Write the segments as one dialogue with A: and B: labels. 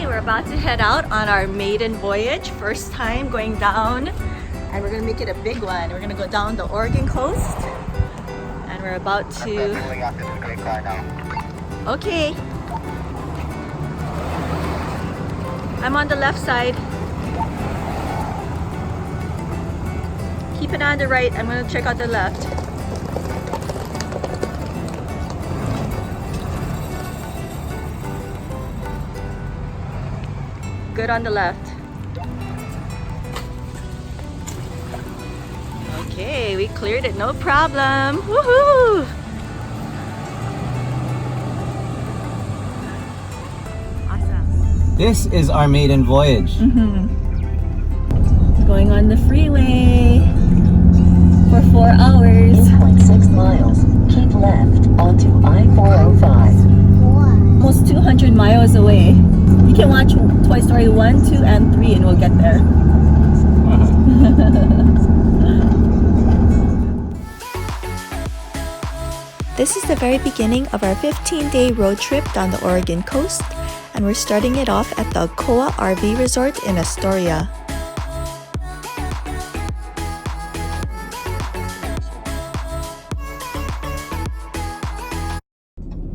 A: we're about to head out on our maiden voyage. First time going down, and we're gonna make it a big one. We're gonna go down the Oregon coast, and we're about to... Okay. I'm on the left side. Keep it on the right. I'm gonna check out the left. Good on the left. Okay, we cleared it, no problem. Woohoo! Awesome.
B: This is our maiden voyage.
A: Going on the freeway for 4 hours.
C: 8.6 miles. Keep left onto I-405.
A: Almost 200 miles away. You can watch Toy Story 1, 2, and 3 and we'll get there. This is the very beginning of our 15-day road trip down the Oregon coast, and we're starting it off at the Koa RV Resort in Astoria.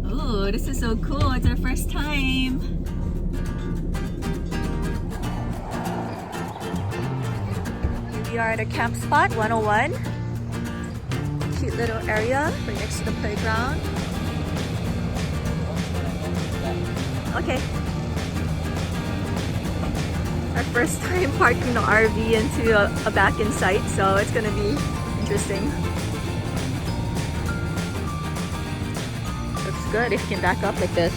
A: Oh, this is so cool. It's our first time. We are at a camp spot 101. Cute little area right next to the playground. Okay. Our first time parking the RV into a back in sight, so it's gonna be interesting. Looks good if you can back up like this.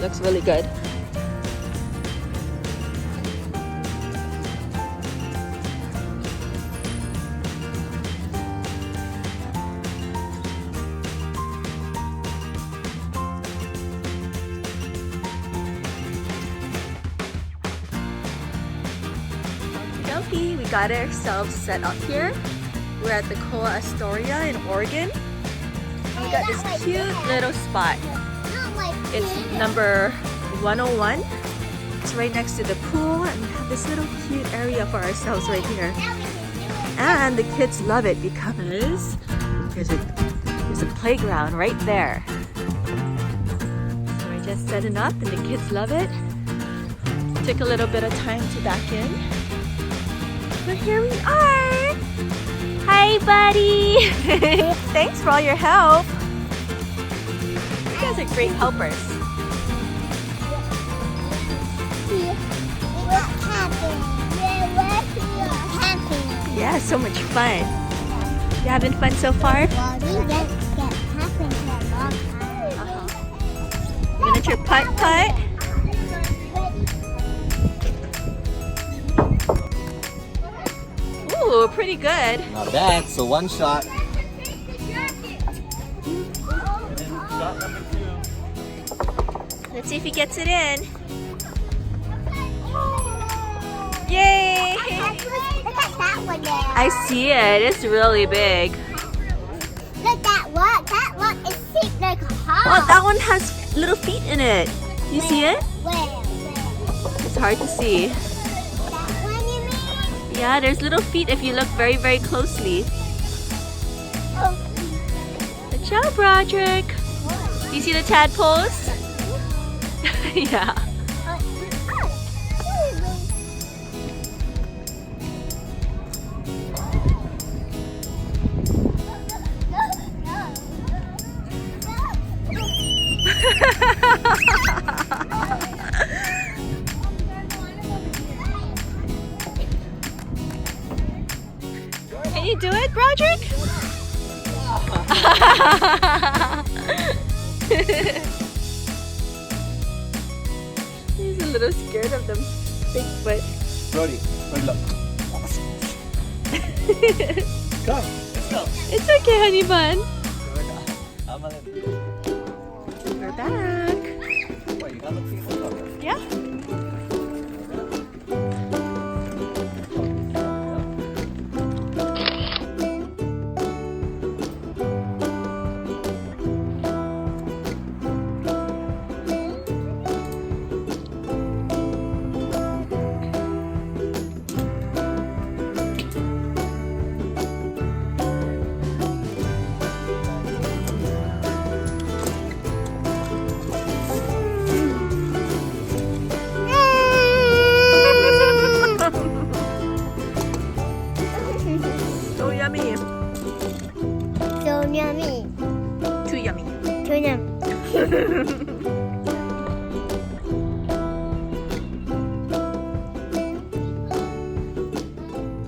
A: Looks really good. We got ourselves set up here. We're at the Koa Astoria in Oregon. And we got this cute little spot. It's number 101. It's right next to the pool, and we have this little cute area for ourselves right here. And the kids love it because there's a playground right there. So we're just setting up and the kids love it. Took a little bit of time to back in. But here we are! Hi, buddy! Thanks for all your help! You guys are great helpers. Yeah, so much fun. You having fun so far? Miniature putt-putt. Ooh, pretty good.
B: Not bad, so one shot.
A: Let's see if he gets it in. Yay!
D: Look at that one there.
A: I see it. It's really big.
D: Look that one. That one is shaped like a heart.
A: Oh, that one has little feet in it. You see it?
D: Where?
A: It's hard to see.
D: That one you mean?
A: Yeah, there's little feet if you look very, very closely.
D: Oh.
A: Good job, Roderick. Do you see the tadpoles? Yeah. Can you do it, Broderick? He's a little scared of them Bigfoot.
B: Brody, look. Come, let's go.
A: It's okay, honey bun. We're back.
B: Wait, you have a people over?
A: Yeah.
D: yummy.
A: Too yummy.
D: Too yummy.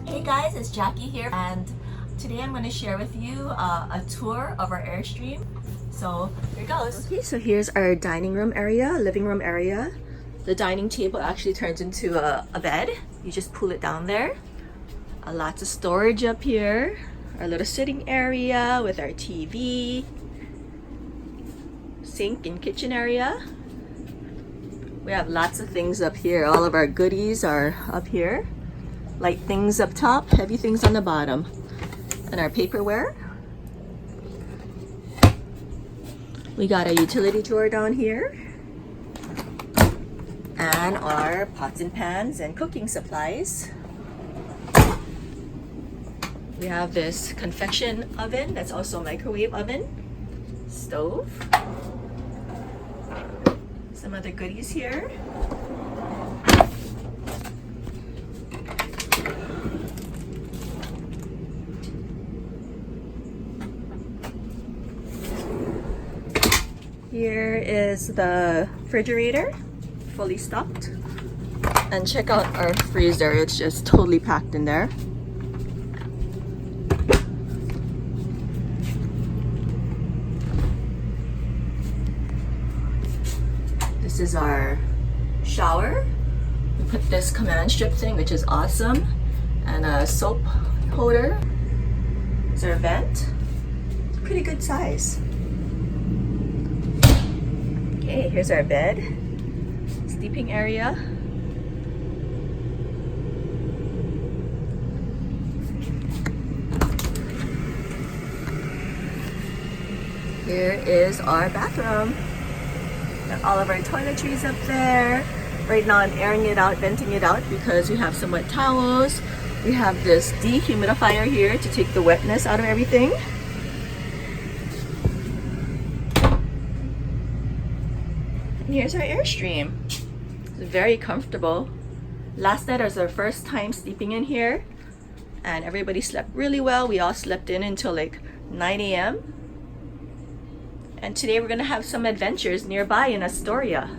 A: Hey guys, it's Jackie here, and today I'm going to share with you a tour of our Airstream. So here goes. Okay, so here's our dining room area, living room area. The dining table actually turns into a bed. You just pull it down there. Lots of storage up here. Our little sitting area with our TV. Sink and kitchen area. We have lots of things up here. All of our goodies are up here. Light things up top, heavy things on the bottom. And our paperware. We got a utility drawer down here. And our pots and pans and cooking supplies. We have this convection oven that's also a microwave oven. Stove. Some other goodies here. Here is the refrigerator, fully stocked. And check out our freezer, it's just totally packed in there. This is our shower. We put this command strip thing, which is awesome. And a soap holder. It's our vent. It's a pretty good size. Okay, here's our bed, sleeping area. Here is our bathroom. Got all of our toiletries up there. Right now I'm airing it out, venting it out because we have some wet towels. We have this dehumidifier here to take the wetness out of everything. Here's our Airstream. It's very comfortable. Last night was our first time sleeping in here and everybody slept really well. We all slept in until like 9 a.m. And today we're gonna have some adventures nearby in Astoria.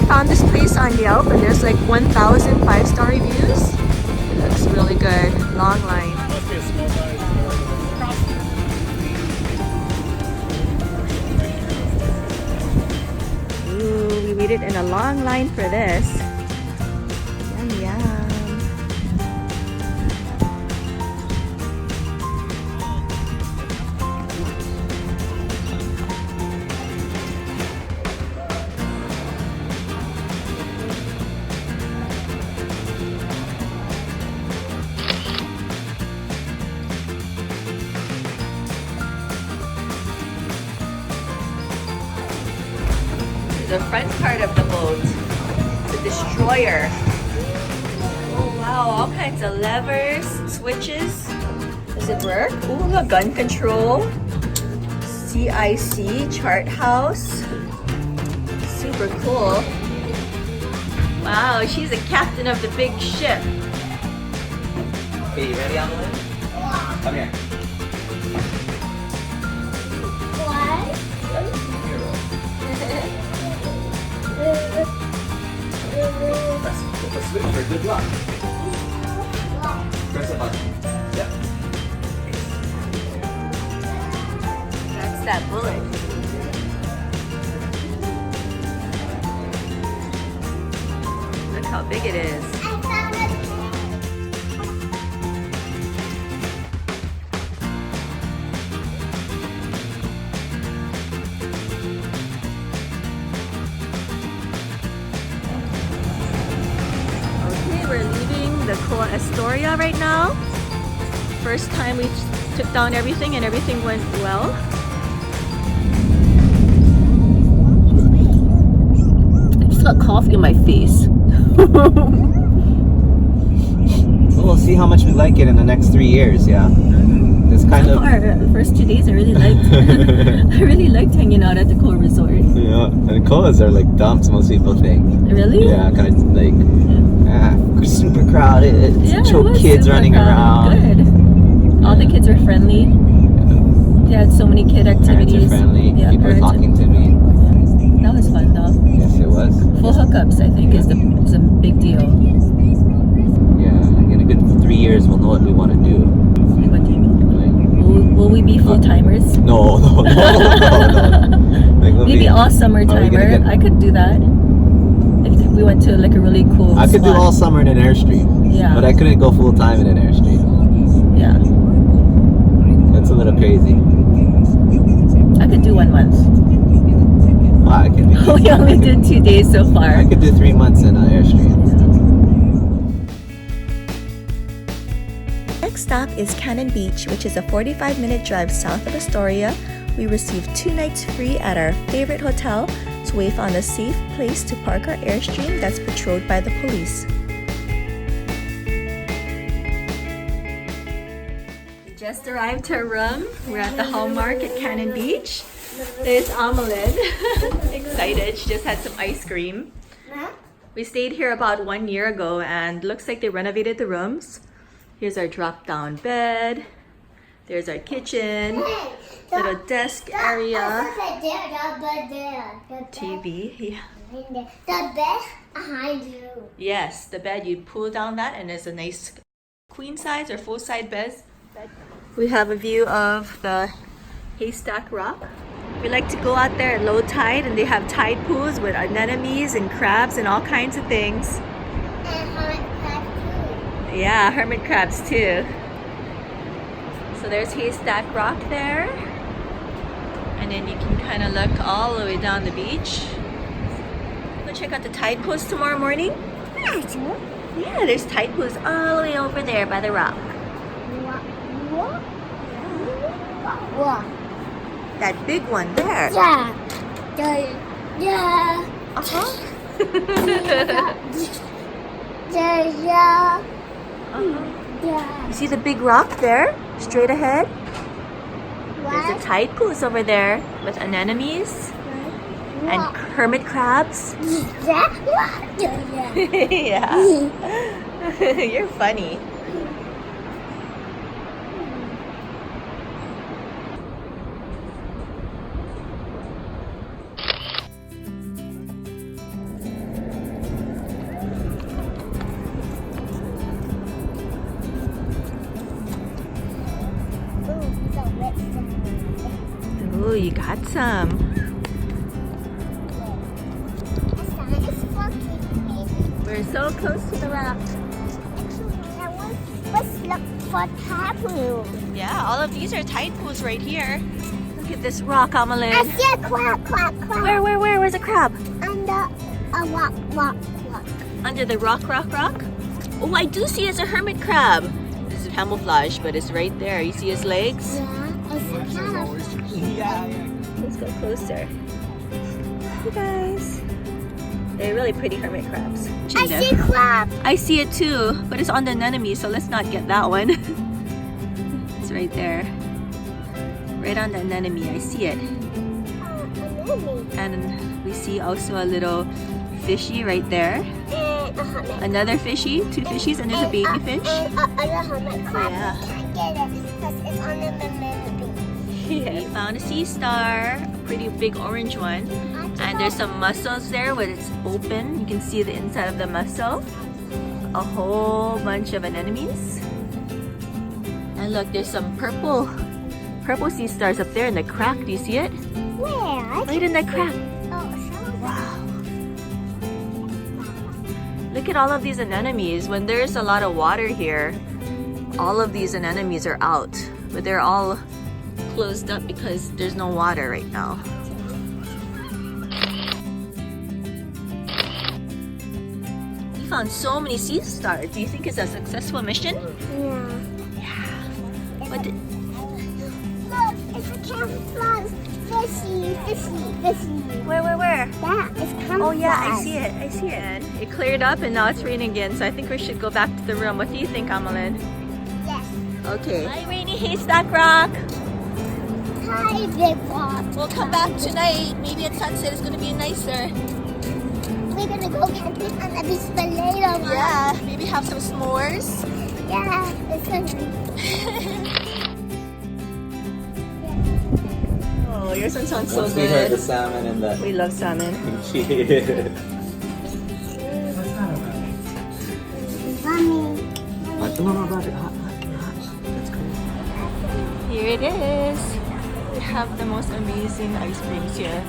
A: Found this place on Yelp and there's like 1,000 5-star reviews. It looks really good. Long line.
B: Must be a small size.
A: Ooh, we waited in a long line for this. Yum yum. The front part of the boat, the destroyer. Oh wow, all kinds of levers, switches. Does it work? Ooh, a gun control. CIC chart house. Super cool. Wow, she's the captain of the big ship.
B: Okay, you ready, Annalyn? Come here.
D: What?
B: Press the switch for good luck. Press the button. Yeah.
A: That's that bullet. Look how big it is.
D: I found a
A: Okay, we're leaving the Astoria right now. First time we took down everything and everything went well. I just got coffee in my face.
B: We'll see how much we like it in the next 3 years, yeah? It's kind
A: So
B: of...
A: far, the first 2 days I really liked. I really liked hanging out at the Koa Resort.
B: Yeah, and koas are like dumps, most people think.
A: Really?
B: Yeah, kind of like super crowded,
A: Yeah,
B: choke
A: it was
B: kids
A: super
B: running
A: crowded.
B: around.
A: Good. All the kids were friendly. They had so many kid
B: Parents
A: activities.
B: are friendly.
A: Yeah,
B: People are
A: parents
B: talking to me.
A: That was fun though.
B: Yes, it was.
A: Full hookups, I think, is a big deal.
B: Yeah, in a good 3 years, we'll know what we want to do.
A: Like, what do you mean?
B: Like,
A: Will we be full timers?
B: no. Like,
A: Maybe all summer timer. I could do that. If we went to like a really cool
B: I could do
A: spot.
B: all summer in an Airstream.
A: Yeah.
B: But I couldn't go full time in an Airstream.
A: Yeah.
B: That's a little crazy.
A: I could do 1 month.
B: Wow, I could do.
A: We only did 2 days so far.
B: I could do 3 months in an Airstream.
A: Next stop is Cannon Beach, which is a 45-minute drive south of Astoria. We received 2 nights free at our favorite hotel, so we found a safe place to park our Airstream that's patrolled by the police. We just arrived to our room. We're at the Hallmark at Cannon Beach. There's Ameline. Excited. She just had some ice cream. We stayed here about 1 year ago and looks like they renovated the rooms. Here's our drop-down bed. There's our kitchen. Little desk area. TV. Yeah.
D: The bed behind you.
A: Yes, the bed. You pull down that and there's a nice queen size or full size bed. We have a view of the Haystack Rock. We like to go out there at low tide and they have tide pools with anemones and crabs and all kinds of things.
D: And hermit crab too.
A: Yeah, hermit crabs too. So there's Haystack Rock there. And then you can kind of look all the way down the beach. Go check out the tide pools tomorrow morning. Yeah, there's tide pools all the way over there by the rock.
D: What?
A: That big one there.
D: Yeah. Yeah.
A: Uh-huh.
D: Yeah.
A: Uh-huh. You see the big rock there? Straight ahead? There's the tide pools over there with anemones and hermit crabs. Yeah. You're funny. Oh, you got some. We're so close to the rock.
D: Let's look for tide pools.
A: Yeah, all of these are tide pools right here. Look at this rock, Ameline.
D: I see a crab.
A: Where? Where's a crab?
D: Under a rock.
A: Under the rock. Oh, I do see it's a hermit crab. This is camouflage, but it's right there. You see his legs?
D: Yeah, it's a crab.
A: Let's go closer. You guys. They're really pretty hermit crabs.
D: I see crab.
A: I see it too, but it's on the anemone, so let's not get that one. It's right there. Right on the anemone, I see it. And we see also a little fishy right there. Another fishy, 2 fishies, and there's a baby fish.
D: And a hermit crab.
A: Yeah.
D: I can't get it because it's on the anemone.
A: We found a sea star, a pretty big orange one. And there's some mussels there where it's open. You can see the inside of the mussel. A whole bunch of anemones. And look, there's some purple sea stars up there in the crack. Do you see it?
D: Where?
A: Right in the crack.
D: Oh,
A: Wow. Look at all of these anemones. When there's a lot of water here, all of these anemones are out. But they're all closed up because there's no water right now. We found so many sea stars. Do you think it's a successful mission?
D: Yeah.
A: Yeah.
D: camouflage fishy.
A: Where?
D: That is camouflage.
A: Oh yeah, I see it. It cleared up and now it's raining again, so I think we should go back to the room. What do you think, Amalyn?
D: Yes.
A: Okay. Hi, Rainy Haystack Rock.
D: Hi, Big Rock.
A: We'll come back tonight. Maybe at sunset it's gonna be nicer.
D: We're gonna go camping on the beach later.
A: Yeah, maybe have some s'mores.
D: Yeah, it's hungry.
A: Oh, yours one sounds so
B: Once we heard the
A: good.
B: salmon and the
A: We love salmon.
B: cheese.
D: Mommy.
B: No, Roger. Hot. That's cool.
A: Here it is. We have the most amazing ice creams here.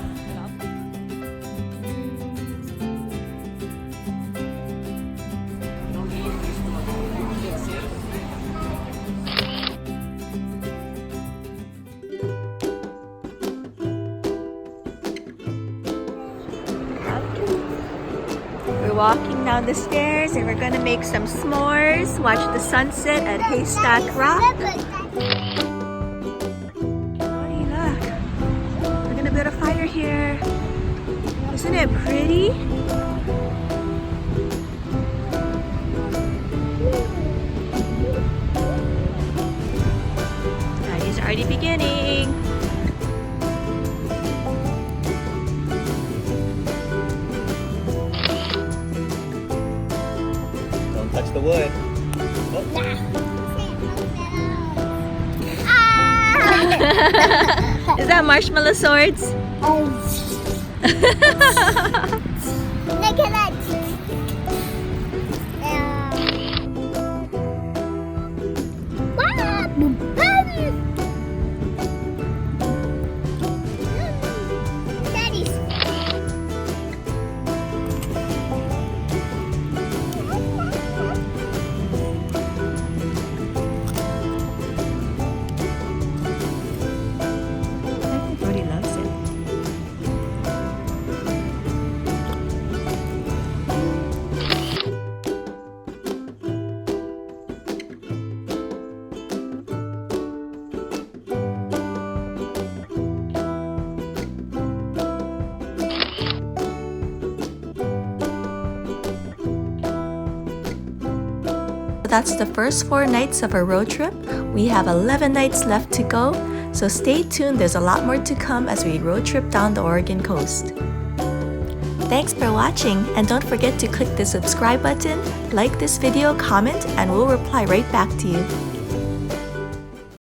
A: We're walking down the stairs and we're gonna make some s'mores, watch the sunset at Haystack Rock. Oh, look. We're gonna build a fire here. Isn't it pretty? Party's already beginning.
B: Don't touch the wood.
A: Is that marshmallow swords?
D: Look at that. Daddy's.
A: I think Brody loves it. That's the first 4 nights of our road trip. We have 11 nights left to go, so stay tuned. There's a lot more to come as we road trip down the Oregon coast. Thanks for watching, and don't forget to click the subscribe button, like this video, comment, and we'll reply right back to you.